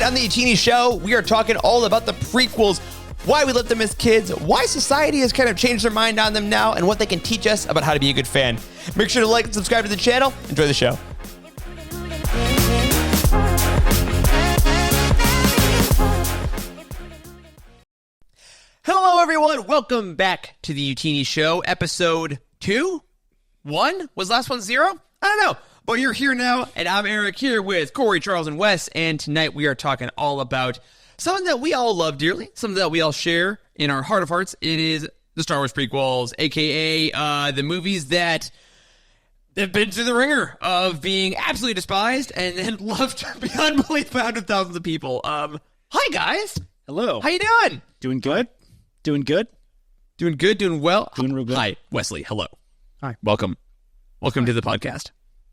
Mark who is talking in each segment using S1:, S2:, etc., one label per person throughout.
S1: on the Youtini Show, we are talking all about the prequels, why we love them as kids, why society has kind of changed their mind on them now, and what they can teach us about how to be a good fan. Make sure to like and subscribe to the channel. Enjoy the show. Hello, everyone. Welcome back to the Youtini Show, episode 2? 1? Was last one 0? I don't know. But you're here now, and I'm Eric here with Corey, Charles, and Wes, and tonight we are talking all about something that we all love dearly, something that we all share in our heart of hearts. It is the Star Wars prequels, a.k.a. The movies that have been through the ringer of being absolutely despised and loved beyond belief by hundreds of thousands of people. Hi, guys.
S2: Hello.
S1: How you doing?
S2: Doing good? Doing good?
S1: Doing good, doing well.
S2: Doing real good.
S1: Hi, Wesley. Hello.
S2: Hi.
S1: Welcome to the podcast.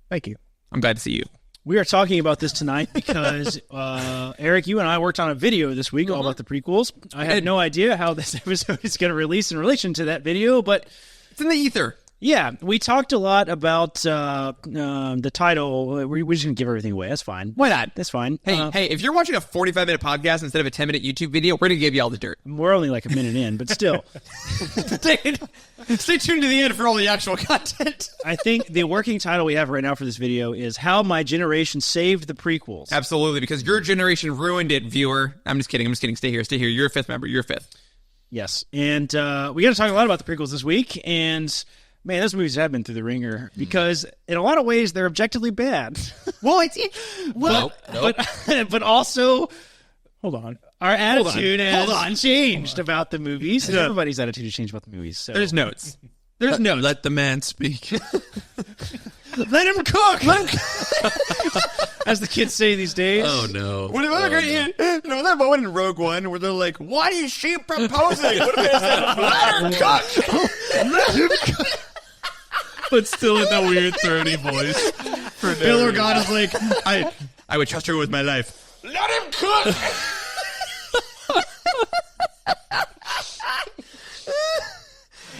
S2: Thank you.
S1: I'm glad to see you.
S2: We are talking about this tonight because, Eric, you and I worked on a video this week all about the prequels. I had no idea how this episode is going to release in relation to that video, but
S1: It's in the ether.
S2: yeah, we talked a lot about the title. We're just going to give everything away. That's fine.
S1: Why not?
S2: That's fine.
S1: Hey, if you're watching a 45-minute podcast instead of a 10-minute YouTube video, we're going to give you all the dirt.
S2: We're only like a minute in, but still.
S1: Stay tuned to the end for all the actual content.
S2: I think the working title we have right now for this video is How My Generation Saved the Prequels.
S1: Absolutely, because your generation ruined it, viewer. I'm just kidding. Stay here. You're a fifth member. You're a fifth.
S2: Yes, and we got to talk a lot about the prequels this week, and man, those movies have been through the ringer because in a lot of ways they're objectively bad.
S1: Well,
S2: but also, hold on, our attitude has changed about the movies. Yeah. Everybody's attitude has changed about the movies. So.
S1: There's notes. There's notes.
S3: Let the man speak.
S1: Let him cook.
S2: As the kids say these days.
S3: Oh no!
S1: What about that moment in Rogue One where they're like, "What is she proposing?" What if they said, "Let her cook"? Let him cook.
S3: But still in that weird throaty voice.
S1: Bill Organa's like, I would trust her with my life. Let him cook.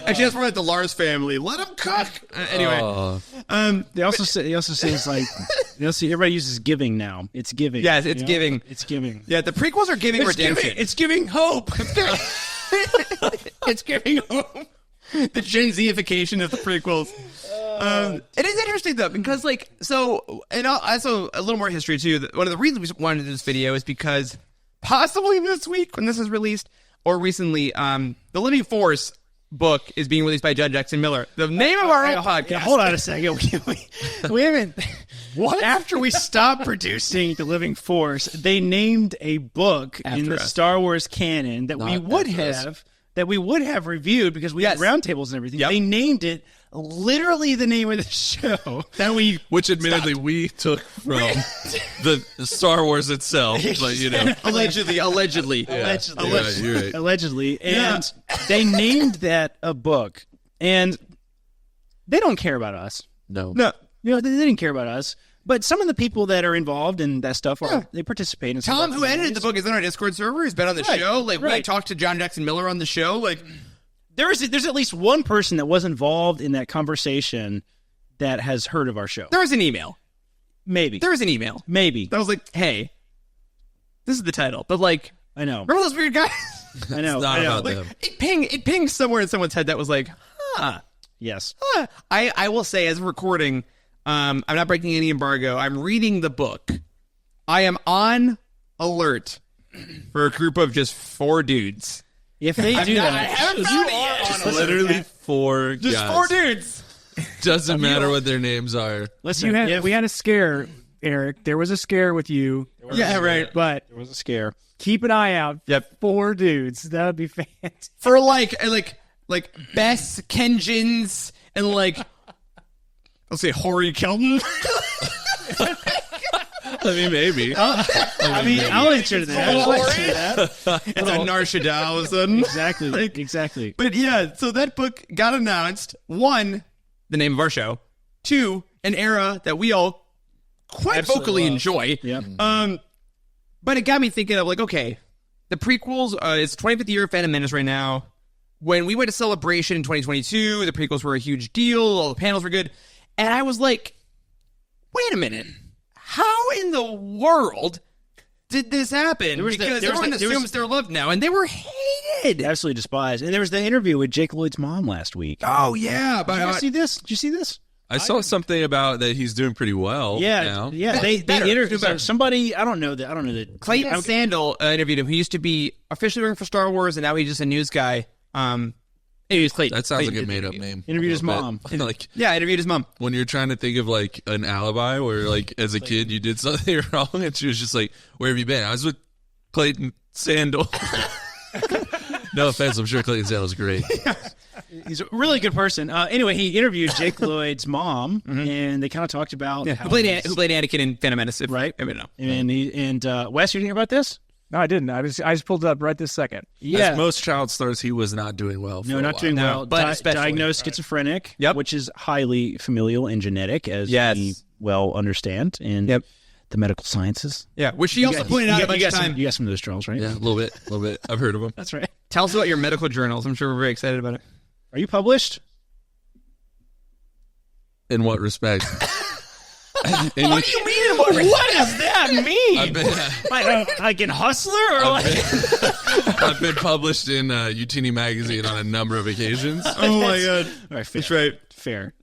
S1: Actually, that's from like the Lars family. Let him cook. Anyway,
S2: They also say it's like everybody uses giving now. It's giving.
S1: Yes, it's giving.
S2: It's giving.
S1: Yeah, the prequels are giving redemption.
S2: It's giving hope.
S1: It's giving hope. The Gen Z-ification of the prequels. It is interesting though because and also a little more history too. One of the reasons we wanted to do this video is because possibly this week when this is released or recently, the Living Force book is being released by Judge Jackson Miller. The name of our own podcast.
S2: Yeah, hold on a second. We haven't. What? After we stopped producing The Living Force, they named a book in the Star Wars canon that we would have reviewed because we had roundtables and everything. Yep. They named it literally the name of the show
S3: which admittedly we took from the Star Wars itself, but
S1: allegedly.
S2: Allegedly. And they named that a book, and they don't care about us.
S3: No.
S2: They didn't care about us. But some of the people that are involved in that stuff they participate in.
S1: Tom, who edited the book, is in our Discord server. He's been on the show. We talked to John Jackson Miller on the show.
S2: There's at least one person that was involved in that conversation that has heard of our show.
S1: There was an email.
S2: Maybe.
S1: There was an email.
S2: Maybe.
S1: That was like, hey, this is the title. But
S2: I know.
S1: Remember those weird guys?
S2: I know.
S3: It's not about them.
S1: It pinged somewhere in someone's head that was like, huh.
S2: Yes.
S1: Huh. I will say, as a recording, I'm not breaking any embargo. I'm reading the book. I am on alert for a group of just 4 dudes.
S2: If they do that,
S1: I haven't found it yet.
S3: Just literally 4
S1: Just
S3: guys.
S1: 4 dudes.
S3: Doesn't matter what their names are.
S2: Listen,
S4: we had a scare, Eric. There was a scare with you.
S1: Yeah, right.
S4: But
S2: there was a scare.
S4: Keep an eye out.
S1: Yep.
S4: 4 dudes. That would be fantastic.
S1: For like Bess Kenjins and I'll say Hori Kelton.
S3: I mean, maybe.
S2: I'll answer that.
S1: It's a Narsha all of a sudden.
S2: Exactly.
S1: But yeah, so that book got announced. 1, the name of our show. 2, an era that we all quite vocally enjoy.
S2: Yep.
S1: But it got me thinking of okay, the prequels, it's the 25th year of Phantom Menace right now. When we went to Celebration in 2022, the prequels were a huge deal. All the panels were good. And I was like, wait a minute. How in the world did this happen? Because everyone assumes they're loved now, and they were hated.
S2: Absolutely despised. And there was the interview with Jake Lloyd's mom last week.
S1: Oh, yeah.
S2: Did you see this? Did you see this?
S3: I saw something about that he's doing pretty well.
S2: Yeah,
S3: now.
S2: yeah. They interviewed somebody. I don't know that.
S1: Clayton Sandel interviewed him. He used to be officially working for Star Wars, and now he's just a news guy. He was Clayton.
S3: That sounds like a made up name.
S2: Interviewed his mom.
S3: Like,
S1: yeah, I interviewed his mom.
S3: When you're trying to think of like an alibi where like as a kid you did something wrong and she was just like, where have you been? I was with Clayton Sandel. No offense, I'm sure Clayton Sandel's great.
S2: He's a really good person. Anyway, he interviewed Jake Lloyd's mom, and they kind of talked about
S1: who played Anakin in Phantom Menace, right? I mean, no.
S2: And Wes, you hearing about this?
S4: No, I didn't. I just pulled it up right this second.
S2: Yeah,
S3: as most child stars, he was not doing well. For
S2: not doing well.
S1: But
S2: diagnosed schizophrenic, which is highly familial and genetic, as we well understand in the medical sciences.
S1: Yeah, which she also pointed out a bunch of time.
S2: You got some of those, Charles, right?
S3: Yeah, a little bit. I've heard of them.
S2: That's right.
S1: Tell us about your medical journals. I'm sure we're very excited about it.
S2: Are you published?
S3: In what respect?
S1: What do you mean? In what respect?
S2: What does that mean?
S3: I've been,
S2: like in Hustler, or
S3: I've been published in Youtini magazine on a number of occasions.
S1: Oh my god,
S2: that's right. Fair.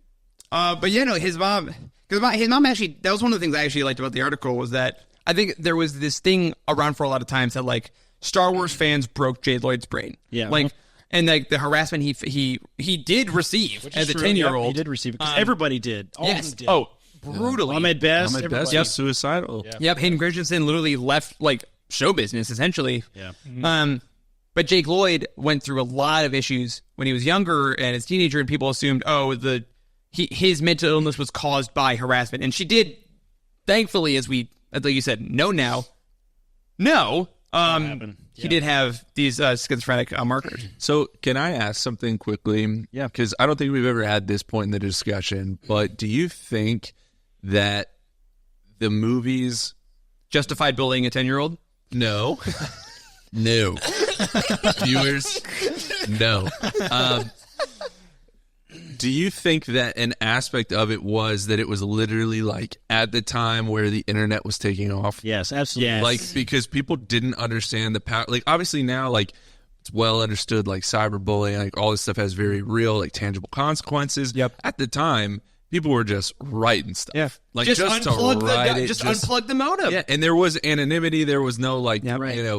S1: But yeah, no, his mom, because his mom actually, that was one of the things I actually liked about the article was that I think there was this thing around for a lot of times that like Star Wars fans broke Jake Lloyd's brain.
S2: Yeah.
S1: Like, and like the harassment he did receive as a 10-year-old.
S2: He did receive it because everybody did. All of them did.
S1: Oh, brutally.
S2: Ahmed Best.
S3: Ahmed Best was suicidal.
S1: Yep. Hayden Christensen literally left like show business essentially.
S2: Yeah.
S1: But Jake Lloyd went through a lot of issues when he was younger and as a teenager, and people assumed, his mental illness was caused by harassment, and she did, thankfully, like you said, know now. No. He did have these schizophrenic markers.
S3: So can I ask something quickly?
S2: Yeah.
S3: Because I don't think we've ever had this point in the discussion, but do you think that the movies
S1: justified bullying a 10-year-old?
S3: No. No. Viewers? No. Do you think that an aspect of it was that it was literally like at the time where the internet was taking off?
S2: Yes, absolutely.
S1: Yes.
S3: Like, because people didn't understand the power. Like, obviously now, like, it's well understood, like, cyberbullying, like, all this stuff has very real, like, tangible consequences.
S1: Yep.
S3: At the time, people were just writing stuff.
S1: Yeah.
S3: Like,
S1: just unplug
S3: to write it.
S1: Just unplug the modem.
S3: Yeah, and there was anonymity. There was no, like,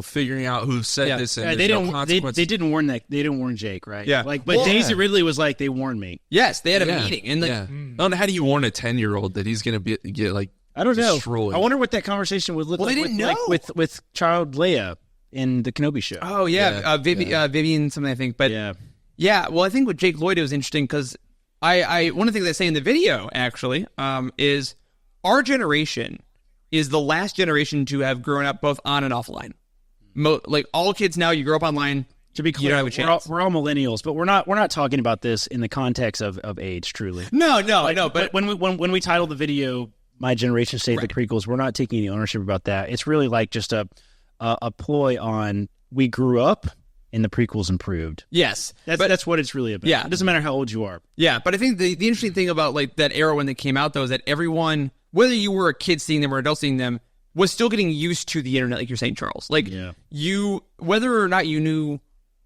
S3: figuring out who said this, and there's no consequences.
S2: They didn't warn that. They didn't warn Jake, right?
S1: Yeah.
S2: But Daisy Ridley was like, they warned me.
S1: Yes, they had a meeting. And like,
S3: I don't know, how do you warn a 10-year-old that he's going to get, like,
S2: I don't know.
S3: destroyed?
S2: I wonder what that conversation would look like.
S1: They didn't know.
S2: Like with child Leia in the Kenobi show.
S1: Oh, yeah. Vivian something, I think. But yeah, well, I think with Jake Lloyd, it was interesting because one of the things I say in the video, actually, is our generation is the last generation to have grown up both on and offline. Like, all kids now, you grow up online.
S2: To be clear,
S1: you don't have a chance.
S2: We're all millennials, but we're not talking about this in the context of age, truly.
S1: No, I know. But
S2: when we title the video, My Generation Saved the Prequels, we're not taking any ownership about that. It's really like just a ploy on we grew up and the prequels improved.
S1: Yes.
S2: That's what it's really about.
S1: Yeah.
S2: It doesn't matter how old you are.
S1: Yeah, but I think the interesting thing about like that era when they came out, though, is that everyone, whether you were a kid seeing them or adult seeing them, was still getting used to the internet, like you're saying, Charles. Like, whether or not you knew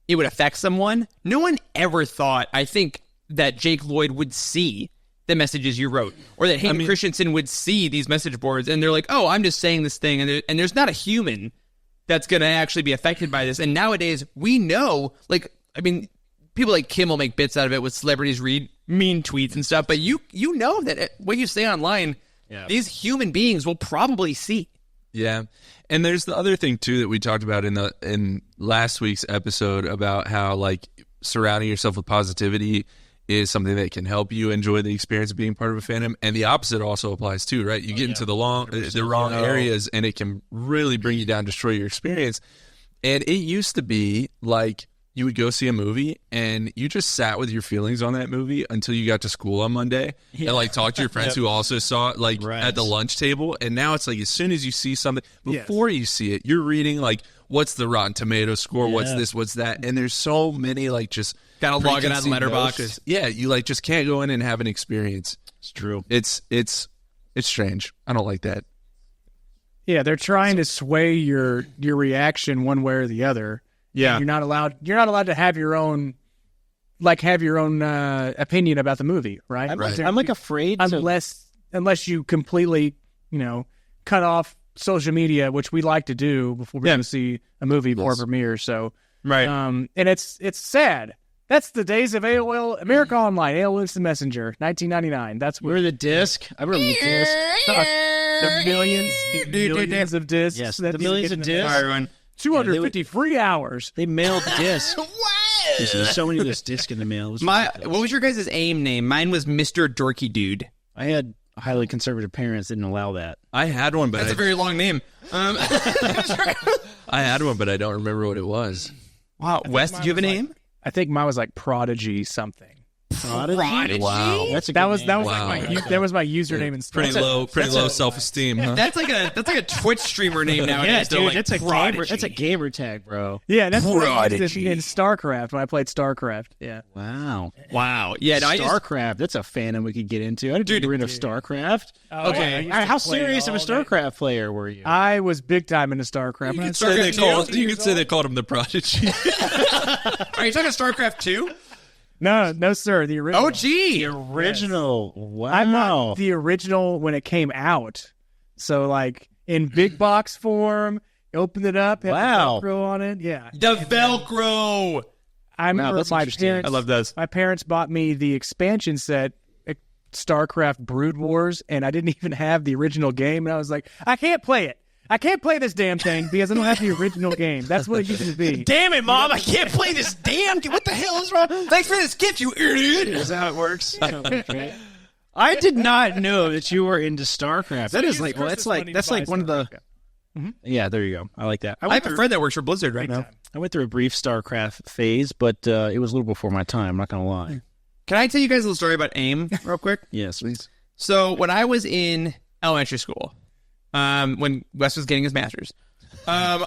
S1: it would affect someone, no one ever thought, I think, that Jake Lloyd would see the messages you wrote, or that Hayden Christensen would see these message boards, and they're like, oh, I'm just saying this thing, and there's not a human that's going to actually be affected by this. And nowadays, we know, like, I mean, people like Kim will make bits out of it with celebrities read mean tweets and stuff, but you know that what you say online, these human beings will probably see.
S3: Yeah. And there's the other thing, too, that we talked about in last week's episode about how, like, surrounding yourself with positivity is something that can help you enjoy the experience of being part of a fandom. And the opposite also applies, too, right? You get into the wrong areas, and it can really bring you down, destroy your experience. And it used to be, like, you would go see a movie, and you just sat with your feelings on that movie until you got to school on Monday and, like, talked to your friends who also saw it, like, at the lunch table. And now it's like as soon as you see something, before you see it, you're reading, like, what's the Rotten Tomatoes score? What's this? What's that? And there's so many, like, just
S1: gotta log in on Letterboxd.
S3: Yeah, you, like, just can't go in and have an experience.
S2: It's true.
S3: It's strange. I don't like that.
S4: Yeah, they're trying to sway your reaction one way or the other.
S1: Yeah.
S4: You're not allowed to have your own opinion about the movie, right?
S2: I'm like afraid
S4: unless you completely, cut off social media, which we like to do before we go see a movie before it premieres. So,
S1: right.
S4: And it's sad. That's the days of AOL, America Online, AOL Instant Messenger, 1999. That's where
S2: the disc. I remember the disc.
S4: The millions of discs.
S2: Yes, the millions of discs.
S1: Sorry, everyone.
S4: 250 free hours.
S2: They mailed discs.
S1: What?
S2: There's so many of those discs in the mail.
S1: What was your guys' AIM name? Mine was Mr. Dorky Dude.
S2: I had highly conservative parents didn't allow that.
S3: I had one, but
S1: That's a very long name.
S3: I had one, but I don't remember what it was.
S1: Wow, Wes, did you have a name?
S4: I think mine was like Prodigy something.
S2: Prodigy?
S3: Wow,
S4: That was like my username in
S3: pretty low self-esteem. Huh?
S1: That's like a Twitch streamer name nowadays.
S2: Yeah, dude,
S1: like,
S2: that's a gamer tag, bro.
S4: Yeah, that's what I used in StarCraft when I played StarCraft. Yeah.
S2: Wow.
S1: Yeah, no,
S2: StarCraft. That's a fandom we could get into. I didn't think you were into StarCraft.
S1: Okay.
S2: How serious of a StarCraft player were you?
S4: I was big time into StarCraft.
S3: You could say they called him the Prodigy.
S1: Are you talking StarCraft 2?
S4: No, sir. The original.
S1: Oh, gee.
S2: The original.
S4: Yes.
S2: Wow.
S4: I bought the original when it came out. So, like, in big box form, you opened it up, had the Velcro on it. Yeah.
S1: The Velcro.
S4: I remember
S2: that's
S4: my
S2: interesting.
S4: parents.
S1: I love those.
S4: My parents bought me the expansion set, StarCraft Brood Wars, and I didn't even have the original game. And I was like, I can't play it. I can't play this damn thing because I don't have the original game. That's what it used to be.
S1: Damn it, Mom! I can't play this damn game. What the hell is wrong? Thanks for this gift, you idiot.
S2: Is that how it works? I did not know that you were into StarCraft. That is like, that's like one of the. Mm-hmm. Yeah, there you go. I like that.
S1: I have a friend that works for Blizzard right now.
S2: I went through a brief StarCraft phase, but it was a little before my time. I'm not gonna lie.
S1: Can I tell you guys a little story about AIM real quick?
S2: Yes, please.
S1: So when I was in elementary school, when Wes was getting his master's, there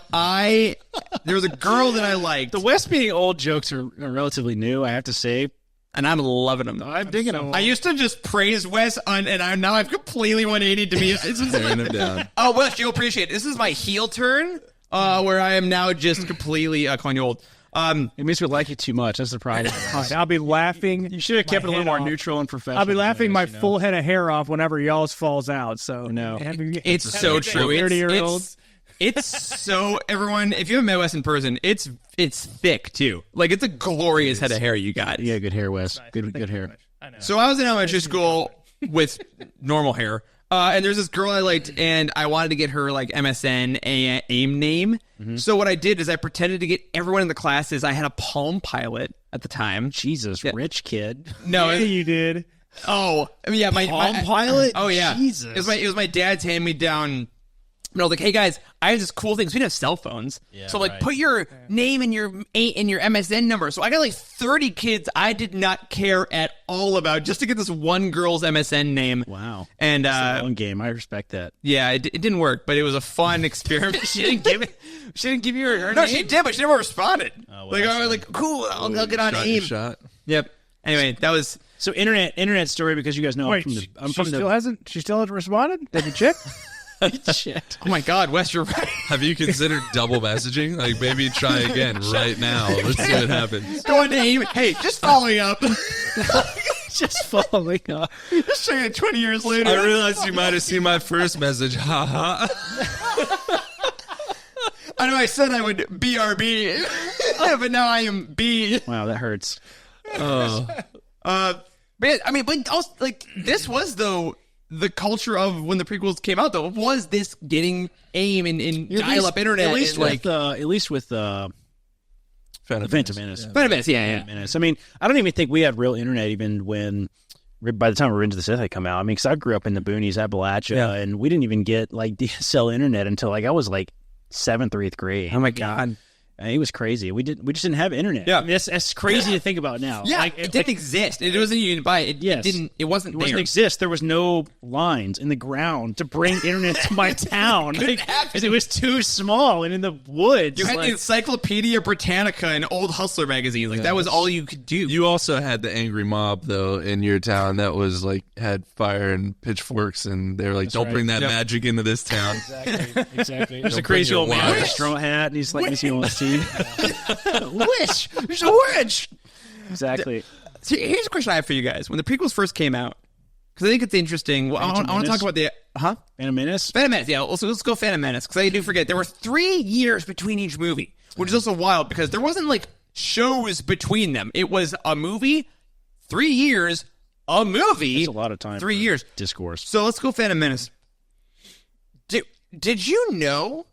S1: was a girl that I liked.
S2: The West being old jokes are relatively new, I have to say.
S1: And I'm loving them.
S2: I'm digging them.
S1: I used to just praise Wes, now I've completely 180 to me.
S3: Tearing him down.
S1: Oh, Wes, you'll appreciate it. This is my heel turn, where I am now just completely calling you old.
S2: It makes me like you too much. That's the problem.
S4: I'll be laughing.
S2: You should have kept it a little more neutral and professional.
S4: I'll be laughing my full head of hair off whenever y'all's falls out. So
S2: no,
S1: it's so true.
S4: 30-year-olds.
S1: It's so, everyone, if you haven't met Wes in person, it's thick too. Like, it's a glorious head of hair you got.
S2: Yeah, good hair, Wes. Good hair.
S4: I know.
S1: So I was in elementary school with normal hair. And there's this girl I liked, and I wanted to get her, like, MSN AIM name. Mm-hmm. So what I did is I pretended to get everyone in the classes. I had a Palm Pilot at the time.
S2: Jesus, rich kid.
S1: No.
S4: Yeah, you did.
S1: Oh. I mean, yeah.
S2: Palm Pilot?
S1: Oh, yeah.
S2: Jesus.
S1: It was my dad's hand-me-down. And I was like, hey, guys, I have this cool thing. So we didn't have cell phones. Yeah, so, like, put your name and your MSN number. So I got, like, 30 kids I did not care at all about just to get this one girl's MSN name.
S2: Wow.
S1: And
S2: that's a long game. I respect that.
S1: Yeah, it didn't work, but it was a fun experiment. She didn't give you her
S2: No,
S1: name? She did, but she never responded.
S2: Oh, well,
S1: I was like, cool, I'll get on AIM.
S3: Shot.
S1: Yep. Anyway, that was...
S2: So internet story, because you guys know
S4: Wait, she still hasn't responded? Did you check?
S2: Shit.
S1: Oh my God, Wes, you're right.
S3: Have you considered double messaging? Like, maybe try again right now. Let's see what happens.
S1: Going to AIM. Hey, just following up.
S2: Just following up.
S1: Just checking it 20 years later.
S3: I realized you might have seen my first message. Ha ha.
S1: I know I said I would BRB, but now I am B.
S2: Wow, that hurts.
S1: But I mean, but also, like, this was, though, the culture of when the prequels came out, though, was this getting AIM in dial-up internet.
S2: At least with Phantom Menace.
S1: Phantom Menace, yeah.
S2: Menace. I mean, I don't even think we had real internet even by the time Revenge of the Sith had come out. I mean, because I grew up in the boonies, Appalachia, and we didn't even get, like, DSL internet until, like, I was, like, 7th or 8th grade.
S1: Oh, my God.
S2: And it was crazy. We just didn't have internet.
S1: Yeah.
S2: I mean, that's crazy to think about now.
S1: Yeah, it didn't exist. It wasn't you can buy it.
S2: Yes.
S1: It wasn't
S2: It didn't exist. There was no lines in the ground to bring internet to my town. Because it was too small and in the woods.
S1: You had the Encyclopedia Britannica and Old Hustler magazine. Like that was all you could do.
S3: You also had the angry mob though in your town that was like had fire and pitchforks, and they were like, "Don't bring that magic into this town."
S2: Exactly. There's a crazy old man with a straw hat, and he's like missing all his teeth.
S1: Witch! There's a witch!
S2: Exactly.
S1: See, here's a question I have for you guys. When the prequels first came out, because I think it's interesting. Well, I want to talk about the
S2: Phantom Menace.
S1: Phantom Menace. Yeah, let's go Phantom Menace, because I do forget there were 3 years between each movie, which is also wild because there wasn't like shows between them. It was a movie, 3 years, a movie.
S2: That's a lot of time.
S1: 3 years
S2: Discourse.
S1: So let's go Phantom Menace. Did you know?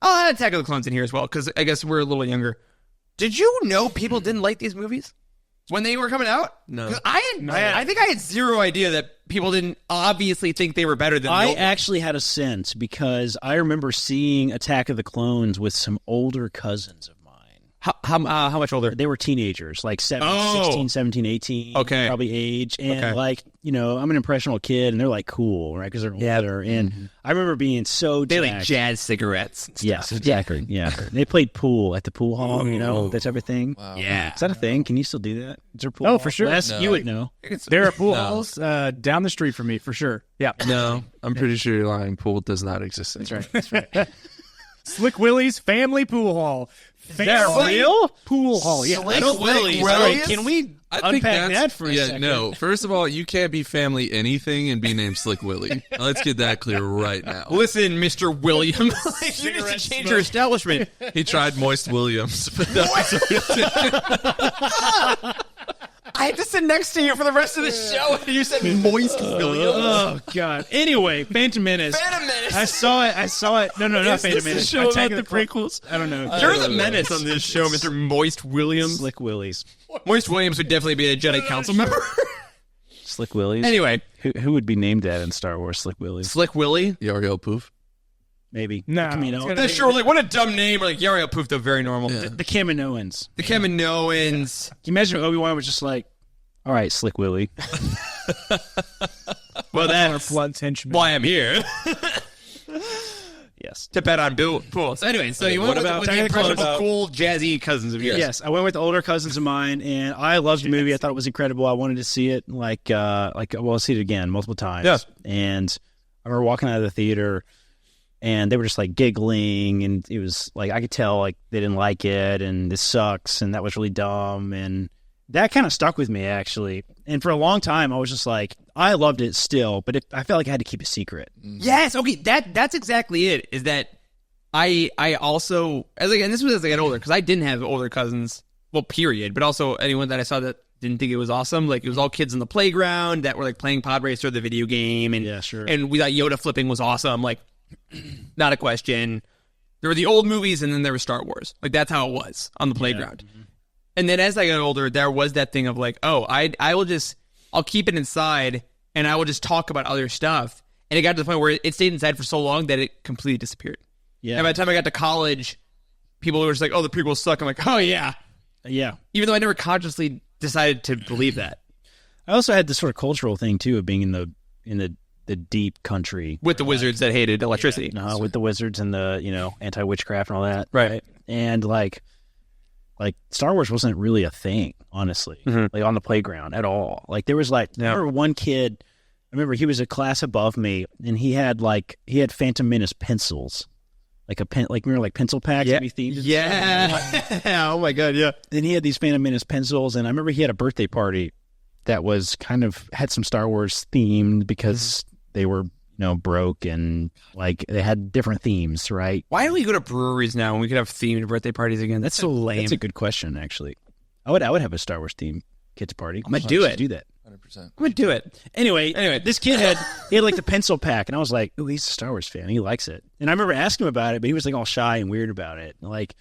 S1: I'll add Attack of the Clones in here as well, because I guess we're a little younger. Did you know people didn't like these movies when they were coming out?
S3: No.
S1: 'Cause I think I had zero idea that people didn't obviously think they were better than
S2: I actually had a sense because I remember seeing Attack of the Clones with some older cousins of mine.
S1: How much older?
S2: They were teenagers, like 16, 17, 18,
S1: Okay.
S2: probably age. And like, you know, I'm an impressionable kid and they're like cool, right? Because they're older. And I remember being so
S1: They
S2: jacked.
S1: like jazz cigarettes. And stuff.
S2: Yes, exactly. Yeah. They played pool at the pool hall, you know, that type of thing.
S3: Wow.
S1: Yeah.
S2: Is that a thing? Can you still do that? Is there a pool
S4: Oh,
S2: hall?
S4: for sure.
S2: Les,
S3: No.
S2: you would know.
S4: There are pool halls down the street from me for sure. Yeah,
S3: No, I'm pretty sure you're lying. Pool does not exist.
S4: that's right. That's right. Slick Willie's family pool hall.
S2: They're real?
S4: Pool hall. Yeah.
S1: Slick Willie's.
S2: Wait, can we
S3: I think
S2: unpack
S3: that's,
S2: that for a second?
S3: No, first of all, you can't be family anything and be named Slick Willie. Let's get that clear right now.
S1: Listen, Mr. Williams, you need to change your establishment.
S3: He tried Moist Williams, but that was
S1: I had to sit next to you for the rest of the show, and you said Moist Williams.
S2: Oh, God. Anyway, Phantom Menace.
S1: Phantom Menace.
S2: I saw it. No, not Phantom Menace.
S3: show
S2: Attack
S3: about
S2: of
S3: the prequels?
S2: I don't know.
S1: You're the menace on this show, Mr. Moist Williams.
S2: Slick Willies.
S1: Moist Williams would definitely be a Jedi Council member.
S2: Slick Willies?
S1: Anyway,
S2: Who would be named that in Star Wars? Slick Willies?
S1: Slick Willie.
S3: Yariel Poof.
S2: Maybe.
S4: No,
S2: The Kamino.
S1: That's sure. Like, what a dumb name. Like, Yariel Poof, though, very normal.
S2: The Kaminoans.
S1: The Kaminoans.
S2: Can you imagine if Obi-Wan was just like, all right, Slick Willie.
S1: Well, that's
S4: Blood tension.
S1: why I'm here.
S2: Yes.
S1: To bet on Bill Pool. So anyway, so you went with the impressionable, cool, jazzy cousins of yours.
S2: Yes, I went with older cousins of mine, and I loved the movie. I thought it was incredible. I wanted to see it, I'll see it again multiple times.
S1: Yeah.
S2: And I remember walking out of the theater, and they were just like giggling, and it was like I could tell like they didn't like it, and this sucks, and that was really dumb, and that kind of stuck with me actually. And for a long time, I was just like, I loved it still, but I felt like I had to keep a secret.
S1: Yes, okay, that's exactly it. Is that I also and this was as I got older because I didn't have older cousins, well, period. But also anyone that I saw that didn't think it was awesome. Like it was all kids in the playground that were like playing Pod Racer, the video game, and
S2: Yeah, sure.
S1: And we thought Yoda flipping was awesome. Like, not a question. There were the old movies, and then there was Star Wars. Like that's how it was on the playground. Yeah. And then as I got older, there was that thing of like, oh, I'll keep it inside, and I will just talk about other stuff. And it got to the point where it stayed inside for so long that it completely disappeared.
S2: Yeah.
S1: And by the time I got to college, people were just like, oh, the prequels suck. I'm like, oh, yeah.
S2: Yeah.
S1: Even though I never consciously decided to believe that.
S2: I also had this sort of cultural thing, too, of being in the deep country.
S1: With the wizards that hated electricity.
S2: Yeah. With the wizards and the, anti-witchcraft and all that.
S1: Right.
S2: And, like Star Wars wasn't really a thing, honestly, like on the playground at all. Like there was I remember one kid, I remember he was a class above me, and he had Phantom Menace pencils, like pencil packs.
S1: Yeah.
S2: Themed
S1: Yeah. Oh my God. Yeah.
S2: Then he had these Phantom Menace pencils, and I remember he had a birthday party that was kind of had some Star Wars themed because they were broke and like they had different themes, right?
S1: Why don't we go to breweries now when we could have themed birthday parties again? That's so lame.
S2: That's a good question, actually. I would have a Star Wars theme kids party.
S1: I'm gonna do it.
S2: Do that.
S3: 100%.
S1: I'm gonna do it.
S2: Anyway, this kid had like the pencil pack, and I was like, "Oh, he's a Star Wars fan. He likes it." And I remember asking him about it, but he was like all shy and weird about it. Like,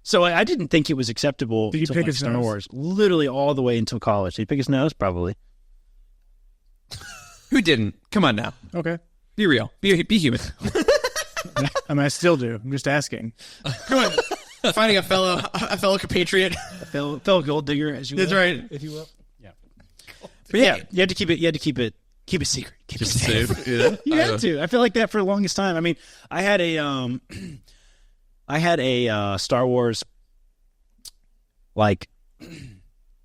S2: so I didn't think it was acceptable.
S4: Did he pick his
S2: Star
S4: nose?
S2: Wars literally all the way until college. Did he pick his nose? Probably.
S1: Who didn't? Come on now.
S4: Okay.
S1: Be real. Be human.
S4: I mean, I still do. I'm just asking.
S1: Come on. Finding a fellow compatriot,
S2: fellow gold digger, as you will.
S1: That's right,
S2: if you will. Yeah. But yeah, you had to keep it secret. Keep it safe.
S3: Yeah.
S2: You had to. I feel like that for the longest time. I mean, I had a Star Wars like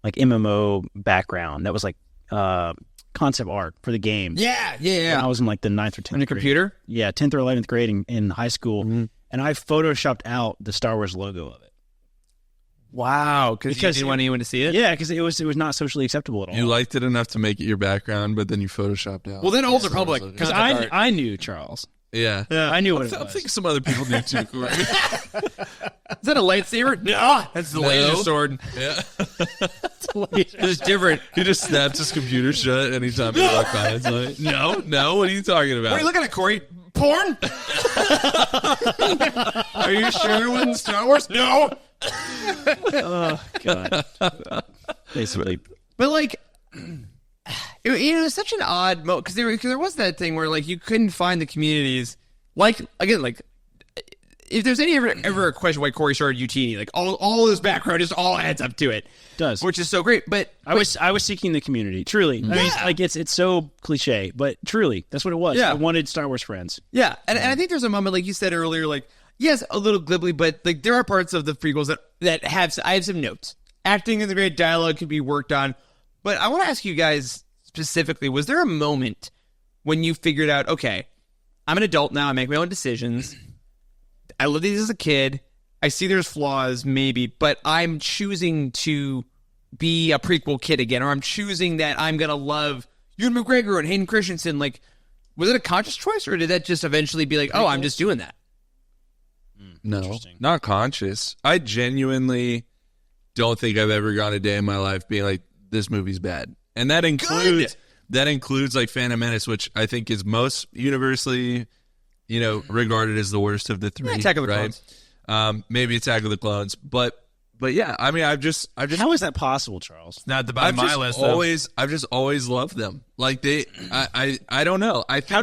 S2: MMO background that was like concept art for the game.
S1: Yeah.
S2: When I was in like the 9th or 10th
S1: on your
S2: grade.
S1: computer.
S2: Yeah, 10th or 11th grade in high school, and I photoshopped out the Star Wars logo of it.
S1: Wow, because you didn't want anyone to see it?
S2: Yeah, because it was not socially acceptable at all.
S3: You liked it enough to make it your background, but then you photoshopped out.
S1: Well, then Old Republic.
S2: Because I knew Charles.
S3: Yeah.
S2: I knew what it
S3: I
S2: was.
S3: think some other people knew too. Corey.
S1: Is that a lightsaber? No, that's the laser sword.
S3: Yeah.
S1: It's different.
S3: He just snaps his computer shut anytime he walks by. It's like, no, what are you talking about?
S1: What are you looking at, Corey? Porn? Are you sure it wasn't Star Wars? No.
S2: Oh, God. Basically.
S1: But, like, it was such an odd moment, because there was that thing where, like, you couldn't find the communities. Like, again, like, if there's ever a question why Corey started Youtini, like, all this background just all adds up to it.
S2: Does.
S1: Which is so great. But
S2: I was seeking the community, truly. I mean, like, it's so cliche, but truly, that's what it was.
S1: Yeah.
S2: I wanted Star Wars friends.
S1: Yeah, and I think there's a moment, like you said earlier, like, yes, a little glibly, but like there are parts of the prequels that I have some notes. Acting and the great dialogue could be worked on, but I want to ask you guys specifically: was there a moment when you figured out, okay, I'm an adult now, I make my own decisions, I lived these as a kid, I see there's flaws, maybe, but I'm choosing to be a prequel kid again, or I'm choosing that I'm gonna love Ewan McGregor and Hayden Christensen? Like, was it a conscious choice, or did that just eventually be like, oh, I'm just doing that?
S3: No, not conscious. I genuinely don't think I've ever gone a day in my life being like, this movie's bad. And that includes like Phantom Menace, which I think is most universally, regarded as the worst of the three.
S1: Yeah, Attack of the Clones.
S3: Maybe Attack of the Clones. But yeah, I mean, I've just
S2: How is that possible, Charles?
S1: Not at the bottom of my list.
S3: I've just always loved them. Like I don't know.
S2: How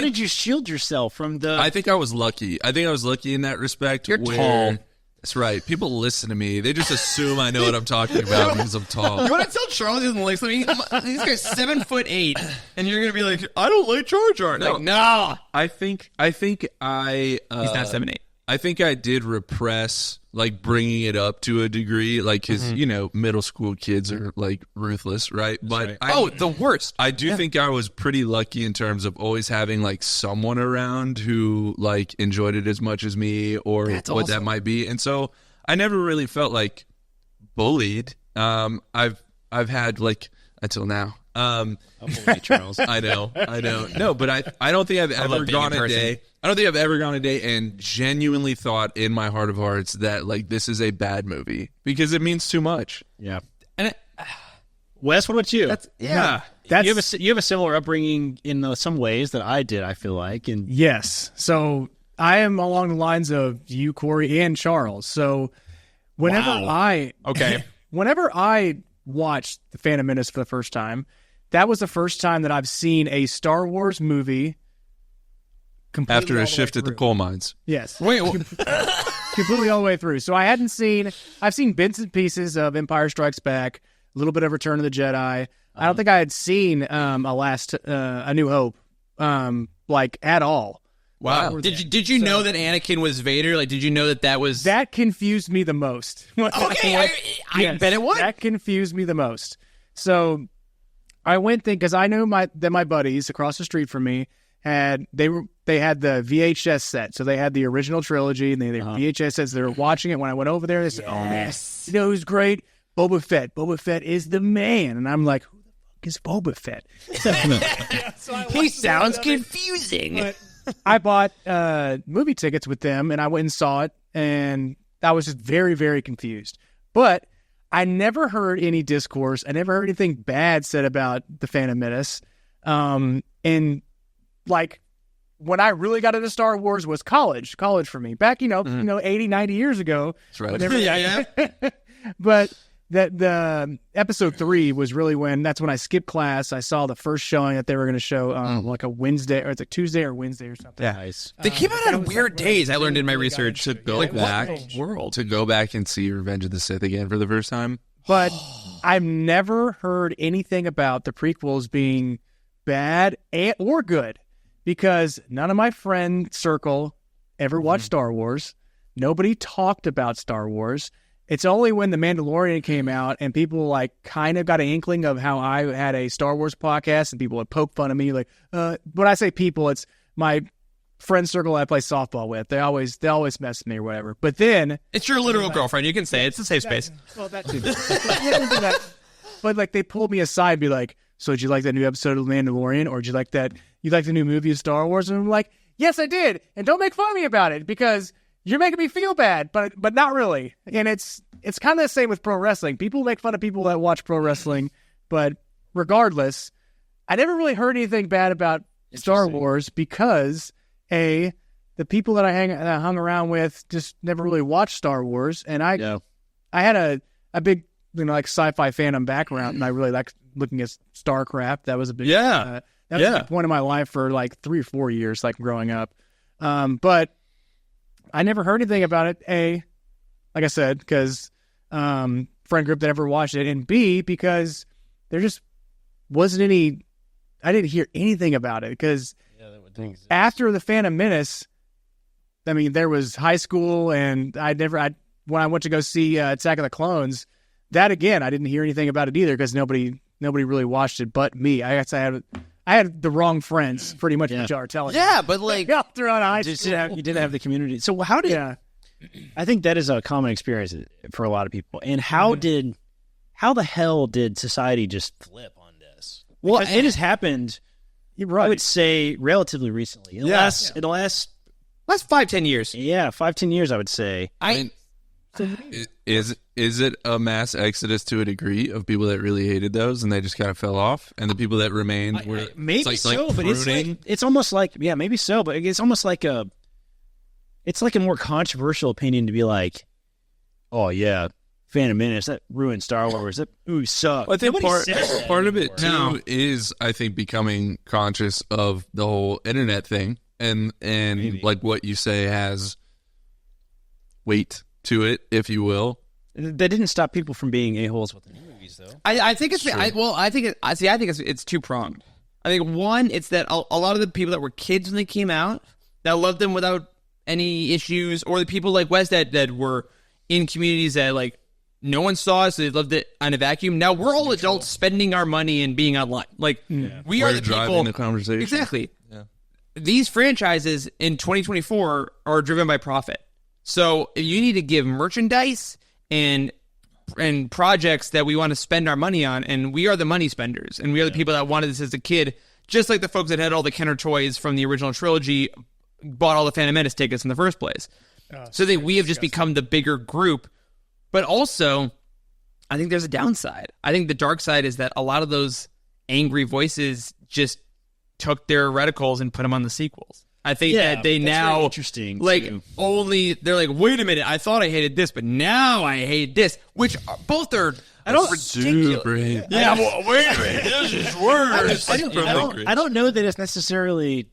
S2: did you shield yourself from the?
S3: I think I was lucky. I think I was lucky in that respect.
S1: You're tall.
S3: That's right. People listen to me. They just assume I know what I'm talking about because I'm tall.
S1: You want to tell Charles he doesn't like something? This guy's 7'8", and you're gonna be like, I don't like Jar Jar. Like, no.
S3: I think I.
S1: He's not 7'8".
S3: I think I did repress, like, bringing it up to a degree, like, because, middle school kids are, like, ruthless, right? But
S1: the worst.
S3: I do think I was pretty lucky in terms of always having, like, someone around who, like, enjoyed it as much as me or what that might be. And so I never really felt, like, bullied. I've had, like, until now.
S2: Charles.
S3: I know. No, but I don't think I've ever gone a day. I don't think I've ever gone a day and genuinely thought in my heart of hearts that, like, this is a bad movie because it means too much.
S2: Yeah. And Wes, what about you? You have a similar upbringing in some ways that I did, I feel like. And
S4: yes. So I am along the lines of you, Corey, and Charles. So whenever whenever I watched The Phantom Menace for the first time, that was the first time that I've seen a Star Wars movie
S3: after a shift at the coal mines.
S4: Yes. Completely all the way through. So I've seen bits and pieces of Empire Strikes Back, a little bit of Return of the Jedi. I don't think I had seen A New Hope, like, at all.
S1: Wow. Did you know that Anakin was Vader? Like, did you know that was...
S4: That confused me the most.
S1: Okay, I bet it would.
S4: That confused me the most. So I went because I knew that my buddies across the street from me had the VHS set. So they had the original trilogy and they had VHS sets. They were watching it when I went over there. They said, "Oh man, you know who's great? Boba Fett. Boba Fett is the man." And I'm like, "Who the fuck is Boba Fett?"
S1: He sounds confusing.
S4: But I bought movie tickets with them and I went and saw it, and I was just very, very confused. But I never heard any discourse. I never heard anything bad said about The Phantom Menace. And like, when I really got into Star Wars was college for me. Back, 80, 90 years ago.
S3: That's right.
S1: Yeah.
S4: But that the episode 3 was really that's when I skipped class. I saw the first showing that they were going to show like a Wednesday, or it's like Tuesday or Wednesday or something.
S1: Yeah.
S2: Nice.
S1: They came out on weird days. I learned in my research.
S3: To go back, to go back and see Revenge of the Sith again for the first time.
S4: But I've never heard anything about the prequels being bad or good, because none of my friend circle ever watched Star Wars. Nobody talked about Star Wars. It's only when The Mandalorian came out and people like kind of got an inkling of how I had a Star Wars podcast, and people would poke fun of me. Like, when I say people, it's my friend circle I play softball with. They always mess with me or whatever. But then
S1: it's your literal girlfriend. You can say it. It's a safe space.
S4: Well, that too. But like they pulled me aside and be like, so did you like that new episode of The Mandalorian, or did you like the new movie of Star Wars? And I'm like, yes, I did. And don't make fun of me about it, because you're making me feel bad, but not really. And it's kind of the same with pro wrestling. People make fun of people that watch pro wrestling, but regardless, I never really heard anything bad about Star Wars, because the people that I hung around with just never really watched Star Wars, and I had a big like sci-fi fandom background, and I really liked looking at StarCraft. That was a big that was a big point in my life for like 3 or 4 years, like growing up. But I never heard anything about it. A, like I said, because friend group that ever watched it, and B, because there just wasn't any. I didn't hear anything about it, because after the Phantom Menace, I mean, there was high school, and when I went to go see Attack of the Clones, that again, I didn't hear anything about it either, because nobody really watched it but me. I guess I had the wrong friends, pretty much, which are telling.
S1: Yeah, but like
S4: throughout high school,
S2: you didn't have the community. So how did?
S4: Yeah.
S2: I think that is a common experience for a lot of people. And how the hell did society just flip on this? Well, it has happened.
S4: You're right.
S2: I would say relatively recently. In the last
S1: 5-10 years.
S2: Yeah, 5-10 years, I would say.
S3: I mean, is it a mass exodus to a degree of people that really hated those and they just kind of fell off, and the people that remained were
S2: maybe
S3: like
S2: so, but
S3: pruning?
S2: it's almost like maybe so, but it's almost like a more controversial opinion to be like, oh yeah, Phantom Menace, that ruined Star Wars. That movie sucked.
S3: I think part of it too is, I think, becoming conscious of the whole internet thing, and maybe. Like what you say has weight to it, if you will.
S2: That didn't stop people from being a-holes with the new movies, though.
S1: I think it's it's two pronged. I think one, it's that a lot of the people that were kids when they came out that loved them without any issues, or the people like Wes that were in communities that like no one saw us, so they loved it on a vacuum. Now we're all adults spending our money and being online. Like we are the people.
S3: The conversation.
S1: Exactly. Yeah. These franchises in 2024 are driven by profit. So you need to give merchandise and projects that we want to spend our money on, and we are the money spenders, and we are the people that wanted this as a kid, just like the folks that had all the Kenner toys from the original trilogy bought all the Phantom Menace tickets in the first place. So that we have just become the bigger group. But also, I think there's a downside. I think the dark side is that a lot of those angry voices just took their reticles and put them on the sequels. I think that they now
S2: interesting
S1: like
S2: too.
S1: They're like, wait a minute, I thought I hated this, but now I hate this, which both are
S3: super hate.
S1: Yeah, well, wait a minute, this is worse.
S2: I don't know that it's necessarily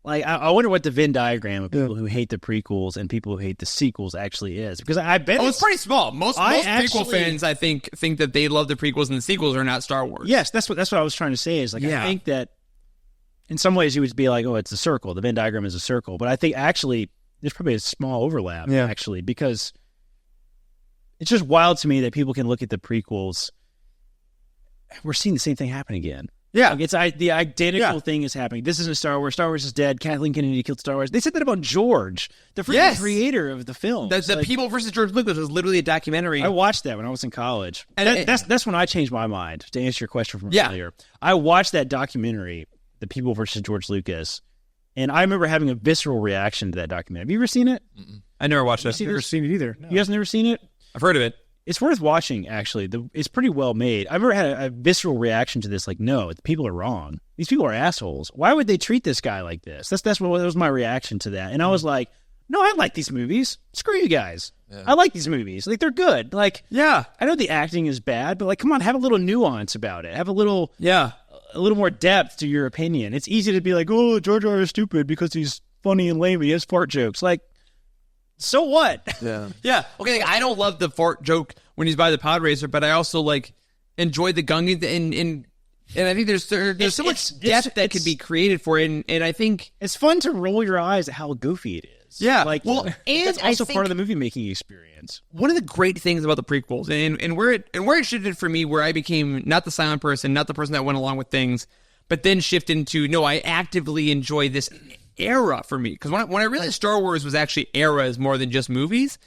S2: like I wonder what the Venn diagram of people who hate the prequels and people who hate the sequels actually is, because I bet
S1: it's pretty small. Most prequel fans, I think that they love the prequels and the sequels are not Star Wars.
S2: Yes, that's what I was trying to say. Is like I think that. In some ways, you would be like, oh, it's a circle. The Venn diagram is a circle. But I think actually there's probably a small overlap, actually, because it's just wild to me that people can look at the prequels. We're seeing the same thing happen again.
S1: Yeah.
S2: Like the identical thing is happening. This isn't Star Wars. Star Wars is dead. Kathleen Kennedy killed Star Wars. They said that about George, the freaking creator of the film.
S1: The People versus George Lucas was literally a documentary.
S2: I watched that when I was in college. And that's when I changed my mind, to answer your question from earlier. I watched that documentary, The People versus George Lucas, and I remember having a visceral reaction to that documentary. Have you ever seen it?
S1: I never watched it.
S4: I've never seen it either. No.
S2: You guys never seen it?
S1: I've heard of it.
S2: It's worth watching, actually. It's pretty well made. I remember had a visceral reaction to this, like, no, the people are wrong. These people are assholes. Why would they treat this guy like this? That was my reaction to that. And I was like, no, I like these movies. Screw you guys. Yeah. I like these movies. Like, they're good. Like,
S1: yeah,
S2: I know the acting is bad, but like, come on, have a little nuance about it. Have a little more depth to your opinion. It's easy to be like, oh, Jar Jar is stupid because he's funny and lame. He has fart jokes. Like, so what?
S3: Yeah.
S1: Yeah. Okay, like, I don't love the fart joke when he's by the pod racer, but I also, like, enjoy the Gungans, and I think there's so much depth that could be created for it, and I think
S2: it's fun to roll your eyes at how goofy it is.
S1: Yeah,
S2: like,
S1: well, and
S2: it's also part of the movie making experience.
S1: One of the great things about the prequels, and where it shifted for me, where I became not the silent person, not the person that went along with things, but then shifted into no, I actively enjoy this era for me, because when I realized Star Wars was actually eras more than just movies.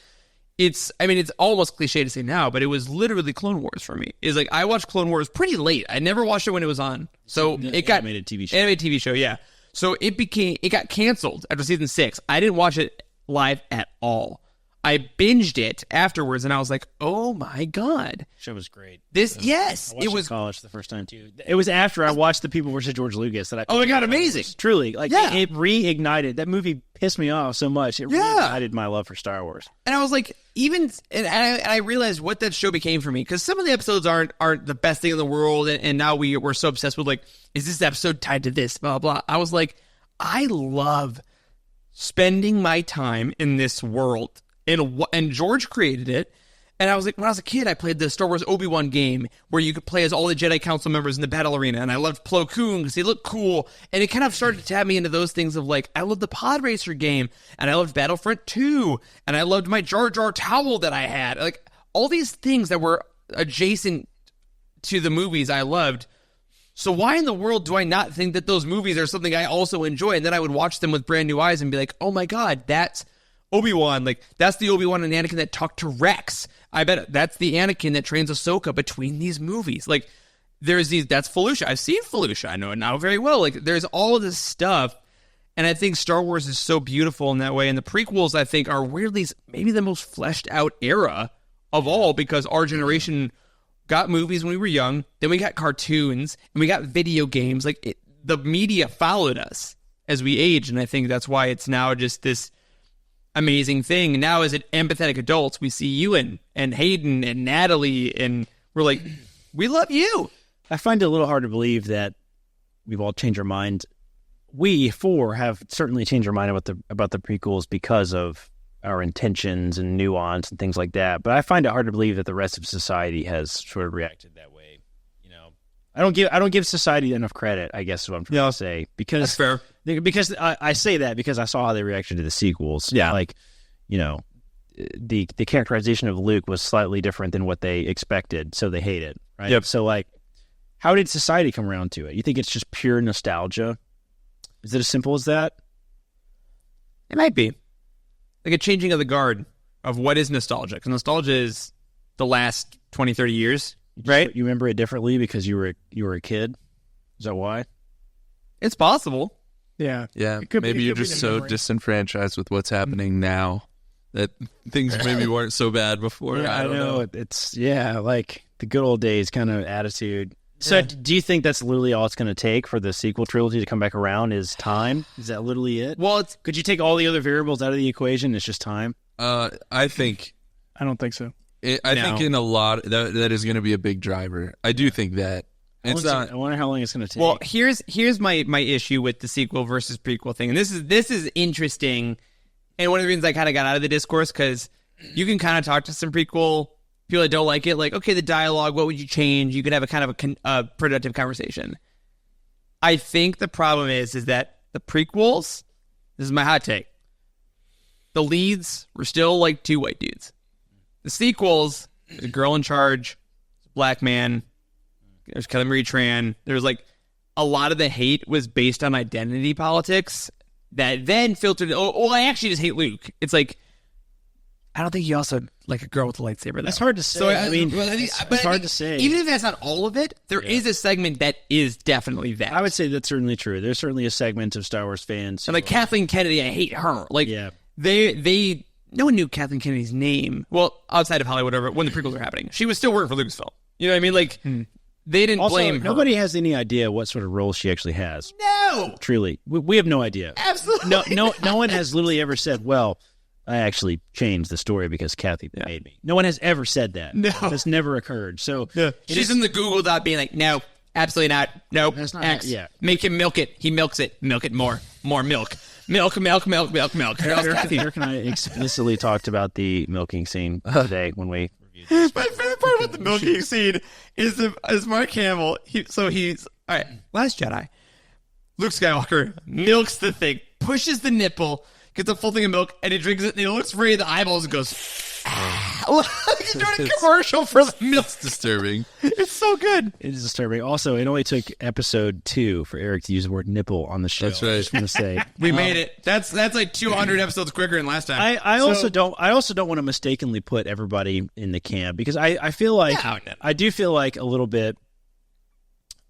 S1: It's almost cliche to say now, but it was literally Clone Wars for me. It's like I watched Clone Wars pretty late. I never watched it when it was on, so it got
S2: animated TV show.
S1: Animated TV show, yeah. So it got canceled after season 6. I didn't watch it live at all. I binged it afterwards, and I was like, "Oh my god,
S2: show was great."
S1: It was
S2: college the first time too. It was after I watched The People vs. George Lucas that I.
S1: Oh my god, amazing!
S2: Truly, like it reignited. That movie pissed me off so much. It reignited my love for Star Wars.
S1: And I was like, I realized what that show became for me, because some of the episodes aren't the best thing in the world, and now we're so obsessed with, like, is this episode tied to this? Blah blah. I was like, I love spending my time in this world. And George created it, and I was like, when I was a kid, I played the Star Wars Obi-Wan game where you could play as all the Jedi Council members in the battle arena, and I loved Plo Koon because he looked cool, and it kind of started to tap me into those things of, like, I loved the Pod Racer game, and I loved Battlefront 2, and I loved my Jar Jar towel that I had, like, all these things that were adjacent to the movies I loved. So why in the world do I not think that those movies are something I also enjoy? And then I would watch them with brand new eyes and be like, oh my god, that's Obi-Wan, like, that's the Obi-Wan and Anakin that talk to Rex. I bet that's the Anakin that trains Ahsoka between these movies. Like, that's Felucia. I've seen Felucia. I know it now very well. Like, there's all of this stuff, and I think Star Wars is so beautiful in that way, and the prequels, I think, are weirdly maybe the most fleshed out era of all, because our generation got movies when we were young, then we got cartoons, and we got video games. Like, the media followed us as we aged, and I think that's why it's now just this amazing thing. Now, as empathetic adults, we see Ewan and Hayden and Natalie, and we're like, we love you.
S2: I find it a little hard to believe that we've all changed our mind. We four have certainly changed our mind about the prequels because of our intentions and nuance and things like that. But I find it hard to believe that the rest of society has sort of reacted that way. You know, I don't give society enough credit, I guess is what I'm trying to say. Because
S1: that's fair.
S2: Because I say that because I saw how they reacted to the sequels.
S1: Yeah.
S2: Like, you know, the characterization of Luke was slightly different than what they expected, so they hate it, right?
S1: Yep.
S2: So, like, how did society come around to it? You think it's just pure nostalgia? Is it as simple as that?
S1: It might be. Like a changing of the guard of what is nostalgia. Because nostalgia is the last 20, 30 years, right?
S2: You remember it differently because you were a kid? Is that why?
S1: It's possible.
S4: Yeah.
S3: Yeah. Maybe you're just so disenfranchised with what's happening now that things maybe weren't so bad before.
S2: Yeah,
S3: I don't know.
S2: It's, like the good old days kind of attitude. So do you think that's literally all it's going to take for the sequel trilogy to come back around is time? Is that literally it?
S1: Well,
S2: could you take all the other variables out of the equation? It's just time?
S3: I think...
S4: I don't think so.
S3: I think in a lot... That is going to be a big driver. I do think that.
S2: I wonder how long it's going to take.
S1: Well, here's my issue with the sequel versus prequel thing. And this is interesting. And one of the reasons I kind of got out of the discourse, because you can kind of talk to some prequel people that don't like it, like, okay, the dialogue, what would you change? You could have a kind of a productive conversation. I think the problem is that the prequels, this is my hot take, the leads were still like two white dudes. The sequels, there's a girl in charge, black man, there's Kelly Marie Tran, there's like a lot of the hate was based on identity politics that then filtered, I actually just hate Luke. It's like, I don't think you also like a girl with a lightsaber, though.
S2: That's hard to say. So, it's hard to say.
S1: Even if that's not all of it, there is a segment that is definitely that.
S2: I would say that's certainly true. There's certainly a segment of Star Wars fans.
S1: And like Kathleen Kennedy, I hate her. Like, they no one knew Kathleen Kennedy's name. Well, outside of Hollywood, whatever, when the prequels were happening. She was still working for Lucasfilm. You know what I mean? Like, they didn't blame her.
S2: Nobody has any idea what sort of role she actually has.
S1: No!
S2: Truly. We have no idea.
S1: Absolutely.
S2: No one has literally ever said, well,
S5: I actually changed the story because Kathy made me. No one has ever said that.
S1: No.
S5: That's never occurred. So
S1: she's in the Google Doc being like, no, absolutely not. Nope.
S5: That's not
S1: X.
S5: yeah.
S1: Make him milk it. He milks it. Milk it more. More milk. Milk. Eric
S5: and I explicitly talked about the milking scene today when we reviewed
S1: My favorite part about the milking scene is Mark Hamill. He's all right. Last Jedi. Luke Skywalker milks the thing, pushes the nipple, gets a full thing of milk, and he drinks it. And he looks right at the eyeballs and goes, like he's doing a commercial for the milk.
S3: It's disturbing.
S1: It's so good.
S5: It is disturbing. Also, it only took episode 2 for Eric to use the word nipple on the show.
S3: That's right.
S5: I just want to say
S1: We made it. That's like 200 episodes quicker than last time.
S5: I also don't want to mistakenly put everybody in the camp because I feel like I do feel like a little bit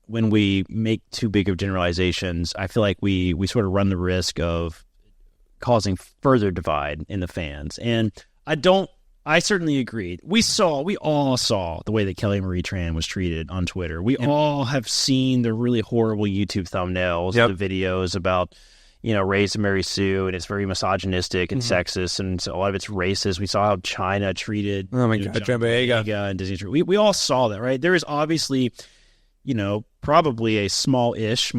S5: when we make too big of generalizations, I feel like we sort of run the risk of causing further divide in the fans. And I certainly agreed. We all saw the way that Kelly Marie Tran was treated on Twitter. We all have seen the really horrible YouTube thumbnails, the videos about, Raised Mary Sue, and it's very misogynistic and sexist, and so a lot of it's racist. We saw how China treated
S1: God, John Boyega
S5: and Disney. We all saw that, right? There is obviously, probably a small-ish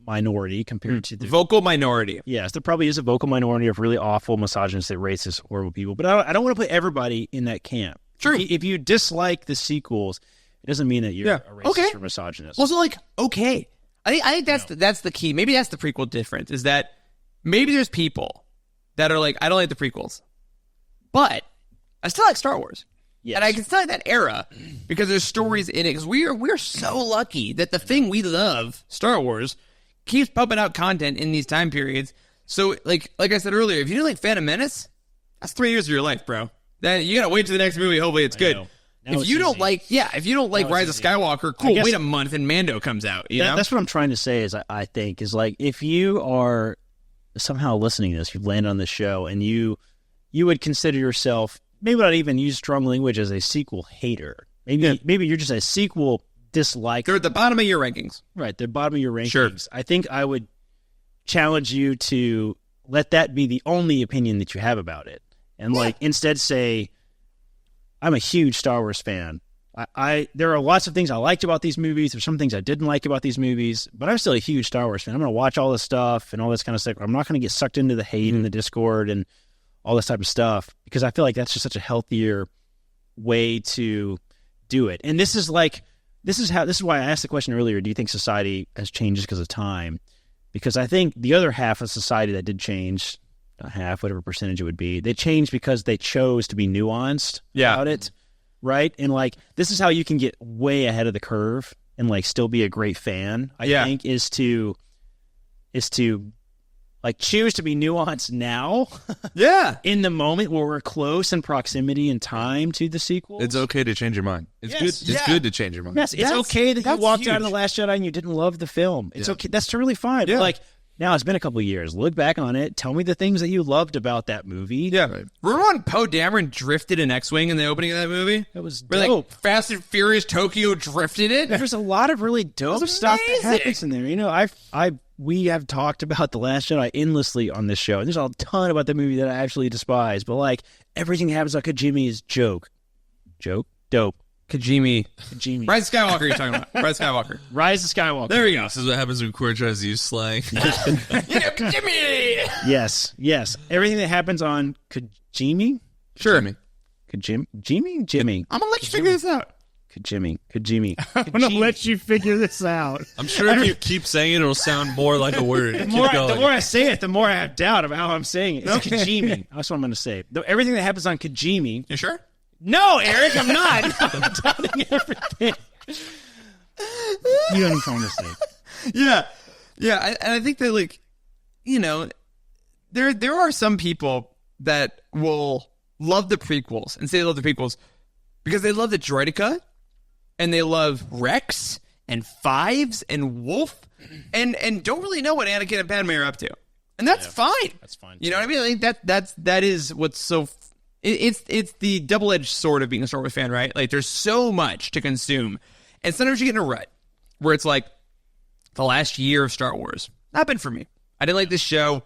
S5: minority compared to the
S1: vocal minority.
S5: Yes, there probably is a vocal minority of really awful, misogynistic, racist, horrible people. But I don't want to put everybody in that camp.
S1: True.
S5: If you dislike the sequels, it doesn't mean that you're a racist or misogynist.
S1: Also, okay. I think that's the key. Maybe that's the prequel difference, is that maybe there's people that are like, I don't like the prequels, but I still like Star Wars.
S5: Yes.
S1: And I can still like that era because there's stories in it. Because we're so lucky that the thing we love, Star Wars, keeps pumping out content in these time periods. So, like I said earlier, if you didn't like Phantom Menace, that's 3 years of your life, bro. Then you gotta wait till the next movie. Hopefully, it's good. If you don't like Rise of Skywalker, cool. Wait a month and Mando comes out. You know,
S5: that's what I'm trying to say. Is I think is like if you are somehow listening to this, you've landed on this show, and you would consider yourself maybe not even use strong language as a sequel hater. Maybe you're just a sequel dislike.
S1: They're at the bottom of your rankings.
S5: Right, the bottom of your rankings.
S1: Sure.
S5: I think I would challenge you to let that be the only opinion that you have about it. And instead say, I'm a huge Star Wars fan. There are lots of things I liked about these movies. There's some things I didn't like about these movies, but I'm still a huge Star Wars fan. I'm going to watch all this stuff and all this kind of stuff. I'm not going to get sucked into the hate and the Discord and all this type of stuff because I feel like that's just such a healthier way to do it. And this is why I asked the question earlier, do you think society has changed because of time? Because I think the other half of society that did change, not half, whatever percentage it would be, they changed because they chose to be nuanced about it, right? And this is how you can get way ahead of the curve and still be a great fan, I think, is to choose to be nuanced now. In the moment where we're close in proximity and time to the sequel.
S3: It's okay to change your mind. It's good. It's good to change your mind.
S5: Yes, it's okay that you walked out of The Last Jedi and you didn't love the film. It's okay. That's totally fine.
S1: Yeah.
S5: Now it's been a couple of years. Look back on it. Tell me the things that you loved about that movie.
S1: Yeah. Remember when Poe Dameron drifted an X-Wing in the opening of that movie?
S5: That was
S1: Where,
S5: dope.
S1: Fast and Furious Tokyo drifted it?
S5: There's a lot of really dope stuff that happens in there. We have talked about The Last Jedi endlessly on this show. There's a ton about the movie that I actually despise, but everything that happens on Kajimi is dope.
S1: Kajimi.
S5: Rise
S1: of Skywalker you're talking about. Rise of Skywalker.
S5: Rise of Skywalker.
S1: There we go.
S3: This is what happens when Corey tries to use slang.
S1: Kajimi!
S5: Yes. Everything that happens on Kajimi?
S1: Sure.
S5: Jimmy?
S1: I'm going to let you figure this out.
S5: Kajimi.
S2: I'm going to let you figure this out.
S3: I'm sure if you keep saying it, it'll sound more like a word.
S5: The more I say it, the more I have doubt about how I'm saying it. It's Kajimi. That's what I'm going to say. Everything that happens on Kajimi.
S1: You sure?
S5: No, Eric, I'm not. I'm doubting everything. You know what I'm trying to say.
S1: Yeah. I think that, there are some people that will love the prequels and say they love the prequels because they love the droideka and they love Rex and Fives and Wolf and don't really know what Anakin and Padme are up to. And that's fine.
S5: That's fine.
S1: You know what I mean? That is what's so... It's the double-edged sword of being a Star Wars fan, right? There's so much to consume. And sometimes you get in a rut where it's the last year of Star Wars. Not been for me. I didn't like this show.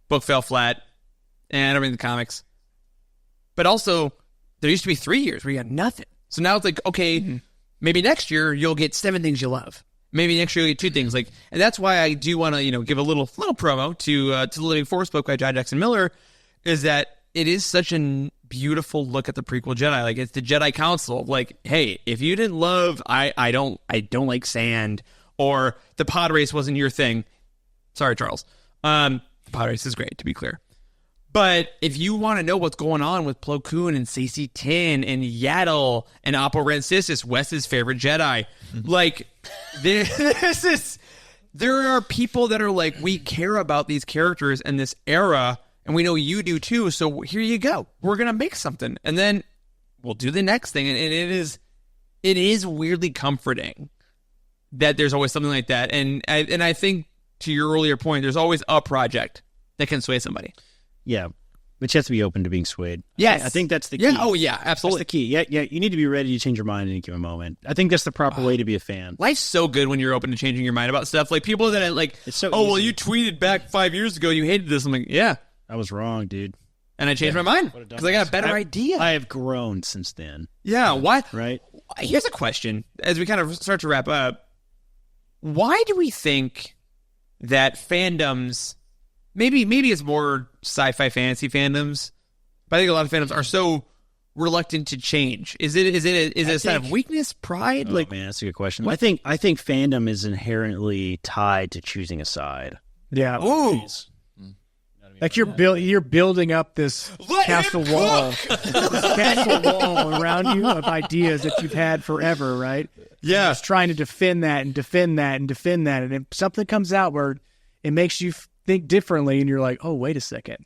S1: Book fell flat. and I don't read the comics. But also, there used to be 3 years where you had nothing. So now it's like, okay, maybe next year you'll get 7 things you love. Maybe next year you'll get 2 things. Like, and that's why I do want to, give a little promo to the Living Force book by John Jackson Miller, is that it is such a beautiful look at the prequel Jedi. Like, it's the Jedi Council. Like, hey, if you didn't love, I don't like sand, or the pod race wasn't your thing. Sorry, Charles. The pod race is great, to be clear. But if you want to know what's going on with Plo Koon and Saesee Tiin and Yaddle and Oppo Rancisis, Wes's favorite Jedi, like, there are people that are like, we care about these characters in this era, and we know you do too, so here you go. We're going to make something, and then we'll do the next thing. And it is weirdly comforting that there's always something like that. And I think, to your earlier point, there's always a project that can sway somebody.
S5: Yeah, but you have to be open to being swayed.
S1: Yes.
S5: I think that's the key.
S1: Yeah. Oh, yeah, absolutely.
S5: That's the key. Yeah, you need to be ready to change your mind at any given moment. I think that's the proper way to be a fan.
S1: Life's so good when you're open to changing your mind about stuff. Like, people that are like,
S5: it's so
S1: oh,
S5: easy.
S1: well, you tweeted back 5 years ago you hated this. I'm like, yeah.
S5: I was wrong, dude.
S1: And I changed my mind because I got a better idea.
S5: I have grown since then.
S1: Yeah, what?
S5: Right?
S1: Here's a question as we kind of start to wrap up. Why do we think that fandoms, maybe it's more sci-fi fantasy fandoms, but I think a lot of fandoms are so reluctant to change? Is it a sign of weakness, pride?
S5: Oh, man, that's a good question. I think fandom is inherently tied to choosing a side.
S4: Yeah.
S1: Ooh.
S4: Like you're building up this castle wall around you of ideas that you've had forever, right?
S1: Yeah.
S4: Just trying to defend that and defend that and defend that. And if something comes out where it makes you think differently and you're like, oh, wait a second.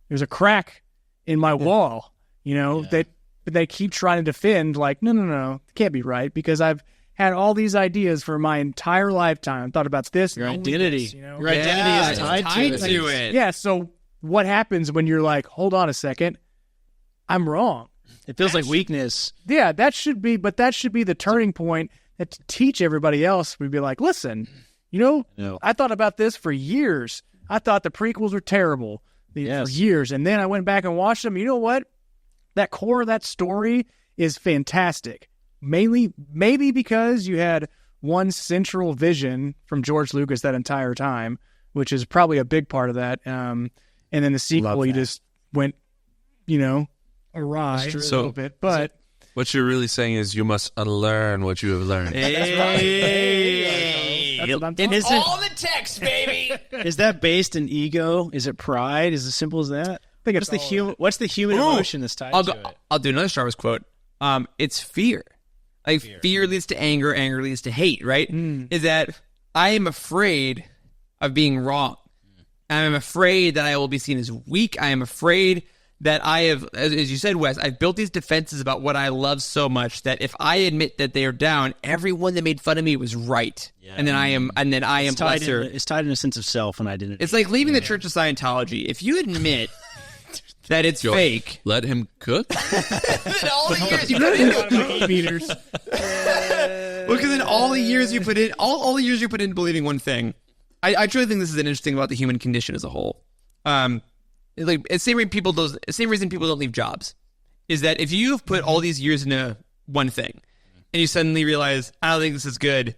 S4: There's a crack in my wall, that they keep trying to defend, like, no, it can't be right, because I've had all these ideas for my entire lifetime. Thought about this.
S5: Your identity.
S4: Your
S5: identity is tied
S1: to it.
S4: Yeah, so what happens when you're like, hold on a second, I'm wrong?
S5: It feels like weakness.
S4: Yeah, that should be the turning point that to teach everybody else. We'd be like, listen, I thought about this for years. I thought the prequels were terrible for years. And then I went back and watched them. You know what? That core of that story is fantastic. Maybe because you had one central vision from George Lucas that entire time, which is probably a big part of that. And then the sequel, you just went, awry a little bit. But
S3: what you're really saying is you must unlearn what you have learned.
S1: Hey.
S4: That's what I'm talking
S1: It's all the text, baby.
S5: Is that based in ego? Is it pride? Is it as simple as that?
S4: I think it's
S5: What's the human emotion that's tied to it?
S1: I'll do another Star Wars quote. It's fear. Like, fear leads to anger, anger leads to hate, right? Is that I am afraid of being wrong. I am afraid that I will be seen as weak. I am afraid that I have, as you said, Wes, I've built these defenses about what I love so much that if I admit that they are down, everyone that made fun of me was right. Yeah. And then I am lesser.
S5: It's tied in a sense of self and identity.
S1: It's like leaving the Church of Scientology. If you admit that it's fake,
S3: let him cook.
S1: all the years you put in
S4: meters.
S1: Look, and then all the years you put in, all the years you put in believing one thing. I truly think this is interesting about the human condition as a whole. Like, it's the same reason people don't leave jobs is that if you've put all these years into one thing and you suddenly realize, I don't think this is good,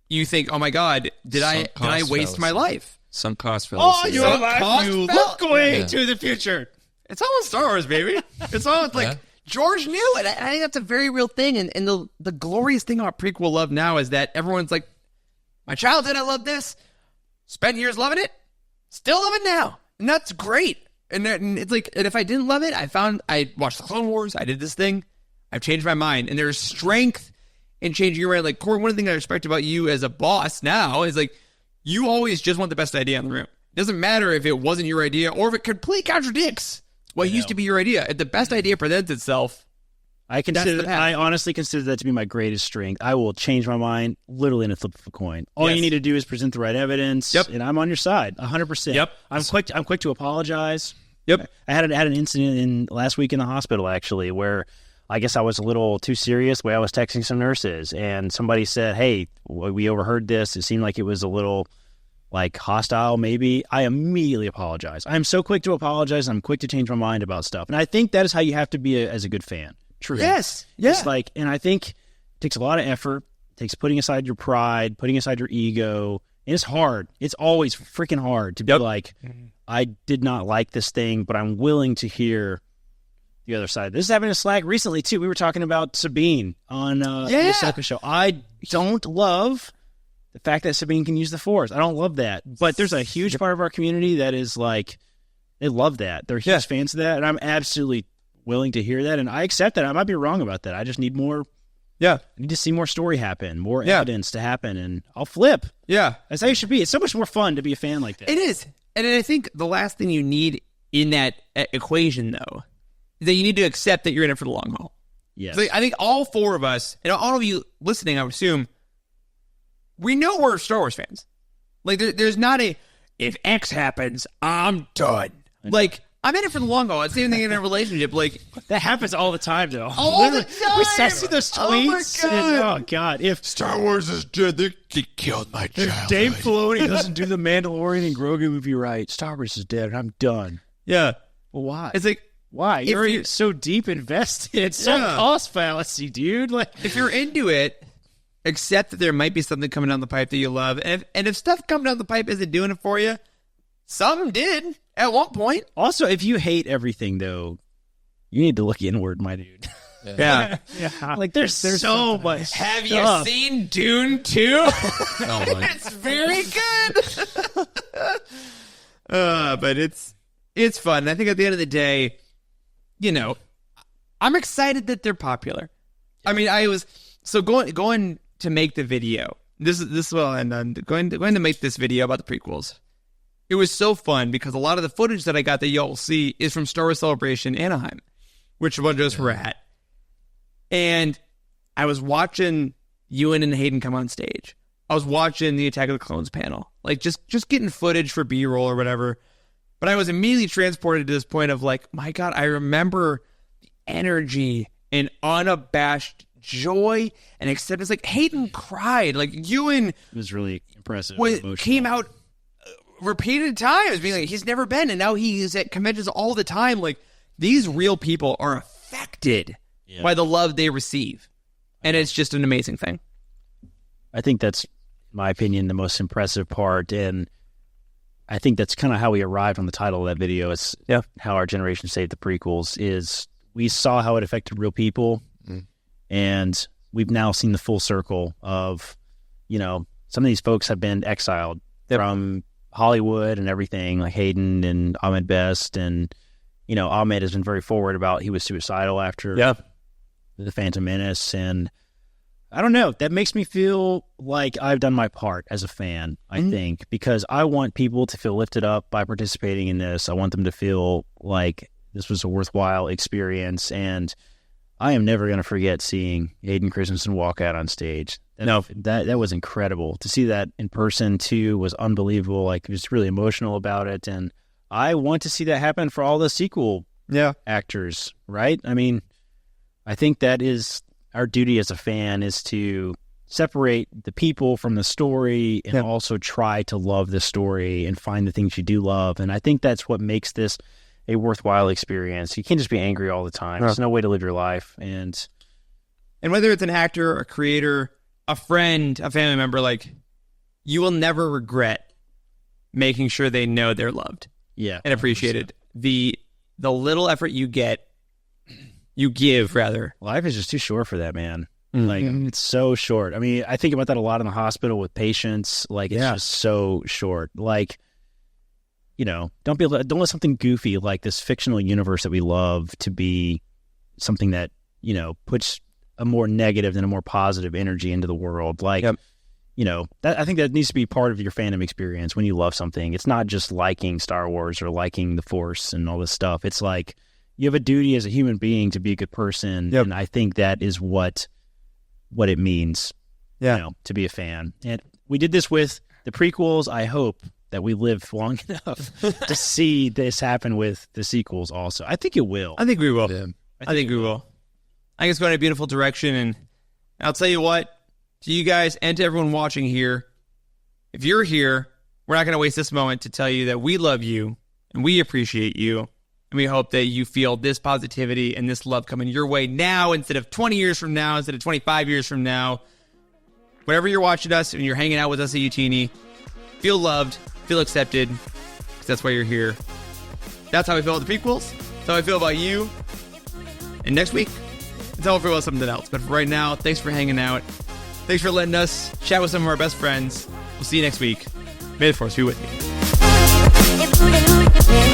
S1: you think, oh my God, did I waste my life?
S3: Sunk cost fallacy.
S1: Oh, you're alive. You look way to the future. It's all in Star Wars, baby. It's all like George knew it. I think that's a very real thing. And the glorious thing about prequel love now is that everyone's like, my childhood, I loved this. Spent years loving it. Still love it now. And that's great. And it's like, and if I didn't love it, I watched the Clone Wars. I did this thing. I've changed my mind. And there's strength in changing your mind. Like, Corey, one of the things I respect about you as a boss now is like, you always just want the best idea in the room. It doesn't matter if it wasn't your idea or if it completely contradicts what used to be your idea. If the best idea presents itself,
S5: I honestly consider that to be my greatest strength. I will change my mind literally in a flip of a coin. All you need to do is present the right evidence, and I'm on your side, 100%.
S1: Yep.
S5: I'm quick to apologize.
S1: Yep.
S5: I had an incident last week in the hospital, actually, where I guess I was a little too serious the way I was texting some nurses, and somebody said, hey, we overheard this. It seemed like it was a little like hostile, maybe, I immediately apologize. I'm so quick to apologize. I'm quick to change my mind about stuff. And I think that is how you have to be as a good fan. True.
S1: Yes. Yeah.
S5: It's like, and I think it takes a lot of effort. It takes putting aside your pride, putting aside your ego. And it's hard. It's always freaking hard to be like, I did not like this thing, but I'm willing to hear the other side. This is happening to Slack recently, too. We were talking about Sabine on the Saga show. I don't love the fact that Sabine can use the Force. I don't love that. But there's a huge part of our community that is like, they love that. They're huge fans of that. And I'm absolutely willing to hear that. And I accept that. I might be wrong about that. I just need more. Yeah. I need to see more story happen, more evidence to happen, and I'll flip.
S1: Yeah.
S5: That's how you should be. It's so much more fun to be a fan like that.
S1: It is. And I think the last thing you need in that equation, though, is that you need to accept that you're in it for the long haul.
S5: Yes.
S1: So I think all four of us, and all of you listening, I would assume, we know we're Star Wars fans. Like, there's not a, if X happens, I'm done. Like, I'm in it for the long haul. It's the same thing in a relationship. Like,
S5: that happens all the time, though.
S1: All the time.
S5: We see those tweets. Oh, God. If
S3: Star Wars is dead, they killed my child.
S5: Dave Filoni doesn't do the Mandalorian and Grogu movie right, Star Wars is dead, and I'm done.
S1: Yeah.
S5: Well, why?
S1: It's like,
S5: why? You're so deep invested. It's some cost fallacy, dude. Like,
S1: if you're into it, accept that there might be something coming down the pipe that you love. And if stuff coming down the pipe isn't doing it for you, some did at one point.
S5: Also, if you hate everything, though, you need to look inward, my dude.
S1: Yeah.
S5: Like, there's so much.
S1: Have you seen Dune 2? It's very good. But it's fun. And I think at the end of the day, you know, I'm excited that they're popular. Yeah. I mean, I was going to make the video. This is well, and I'm going to make this video about the prequels. It was so fun because a lot of the footage that I got that y'all will see is from Star Wars Celebration Anaheim, which a bunch of us were at. And I was watching Ewan and Hayden come on stage. I was watching the Attack of the Clones panel, like just getting footage for B-roll or whatever. But I was immediately transported to this point of like, my God, I remember the energy and unabashed joy and acceptance. Like, Hayden cried. Like, Ewan,
S5: it was really impressive.
S1: Came out repeated times being like, he's never been, and now he's at conventions all the time. Like, these real people are affected by the love they receive, and it's just an amazing thing.
S5: I think that's, in my opinion, the most impressive part, and I think that's kind of how we arrived on the title of that video. It's how our generation saved the prequels. Is we saw how it affected real people, and we've now seen the full circle of, you know, some of these folks have been exiled from Hollywood and everything, like Hayden and Ahmed Best, and, you know, Ahmed has been very forward about he was suicidal after the Phantom Menace, and I don't know, that makes me feel like I've done my part as a fan, I think, because I want people to feel lifted up by participating in this. I want them to feel like this was a worthwhile experience, and I am never going to forget seeing Hayden Christensen walk out on stage. That was incredible. To see that in person, too, was unbelievable. Like, just really emotional about it, and I want to see that happen for all the sequel actors, right? I mean, I think that is our duty as a fan, is to separate the people from the story and also try to love the story and find the things you do love. And I think that's what makes this a worthwhile experience. You can't just be angry all the time. There's no way to live your life. And
S1: whether it's an actor, a creator, a friend, a family member, like, you will never regret making sure they know they're loved and appreciated. 100%. The little effort you give, rather.
S5: Life is just too short for that, man. Like, it's so short. I mean, I think about that a lot in the hospital with patients. Like, it's just so short. Like, you know, don't let something goofy like this fictional universe that we love to be something that, you know, puts a more negative than a more positive energy into the world. Like, you know, I think that needs to be part of your fandom experience when you love something. It's not just liking Star Wars or liking the Force and all this stuff. It's like, you have a duty as a human being to be a good person, and I think that is what it means, you know, to be a fan. And we did this with the prequels. I hope that we live long enough to see this happen with the sequels also. I think it will.
S1: I think we will. Yeah. I think we will. I think it's going in a beautiful direction, and I'll tell you what, to you guys and to everyone watching here, if you're here we're not going to waste this moment to tell you that we love you and we appreciate you. And we hope that you feel this positivity and this love coming your way now instead of 20 years from now, instead of 25 years from now. Whenever you're watching us and you're hanging out with us at Youtini, feel loved, feel accepted, because that's why you're here. That's how I feel about the prequels. That's how I feel about you. And next week, that's how I feel about something else. But for right now, thanks for hanging out. Thanks for letting us chat with some of our best friends. We'll see you next week. May the Force be with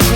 S1: you.